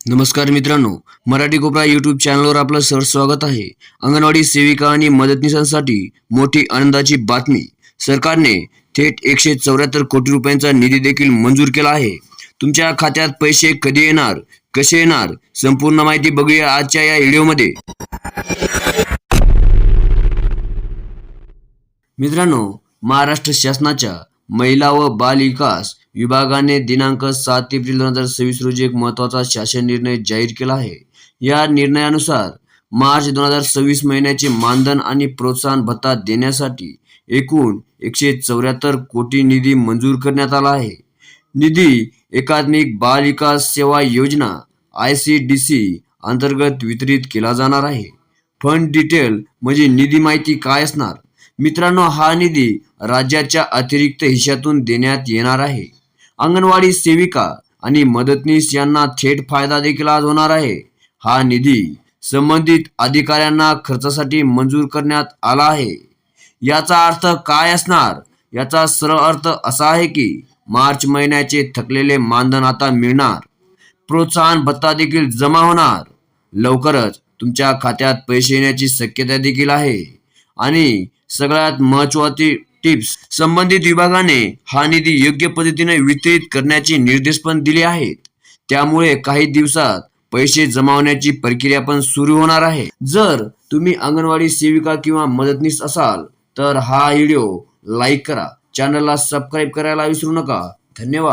नमस्कार मित्रांनो, मराठी कोपरा यूट्यूब चॅनलवर आपलं सहर्ष स्वागत आहे. अंगणवाडी सेविका आणि मदतनीसांसाठी मोठी आनंदाची बातमी. सरकारने थेट 174 कोटी रुपयांचा निधी देखील मंजूर केला आहे. तुमच्या खात्यात पैसे कधी येणार, कसे येणार, संपूर्ण माहिती बघूया आजच्या या व्हिडिओमध्ये. मित्रांनो, महाराष्ट्र शासनाच्या महिला व बाल विकास विभागाने दिनांक 7 एप्रिल 2026 रोजी एक महत्त्वाचा शासन निर्णय जाहीर केला आहे. या निर्णयानुसार मार्च 2026 महिन्याचे मानधन आणि प्रोत्साहन भत्ता देण्यासाठी एकूण 174 कोटी निधी मंजूर करण्यात आला आहे. निधी एकात्मिक बाल विकास सेवा योजना ICDC अंतर्गत वितरित केला जाणार आहे. फंड डिटेल म्हणजे निधी माहिती काय असणार? मित्रांनो, हा निधी राज्याच्या अतिरिक्त हिश्श्यातून देण्यात येणार आहे. अंगणवाडी सेविका आणि मदतनीस यांना थेट फायदा देखील आज होणार आहे. हा निधी संबंधित अधिकाऱ्यांना खर्चासाठी मंजूर करण्यात आला आहे. याचा अर्थ काय असणार? याचा सरळ अर्थ असा आहे की मार्च महिन्याचे थकलेले मानधन आता मिळणार, प्रोत्साहन भत्ता देखील जमा होणार, लवकरच तुमच्या खात्यात पैसे येण्याची शक्यता देखील आहे. आणि सगळ्यात महत्त्वाची टिप्स, संबंधित विभागाने हा निधी योग्य पद्धतीने वितरित करण्याचे निर्देश पण दिले आहेत. त्यामुळे काही दिवसात पैसे जमावण्याची प्रक्रिया पण सुरू होणार आहे. जर तुम्ही अंगणवाडी सेविका किंवा मदतनीस असाल तर हा व्हिडिओ लाईक करा, चॅनलला सबस्क्राईब करायला विसरू नका. धन्यवाद.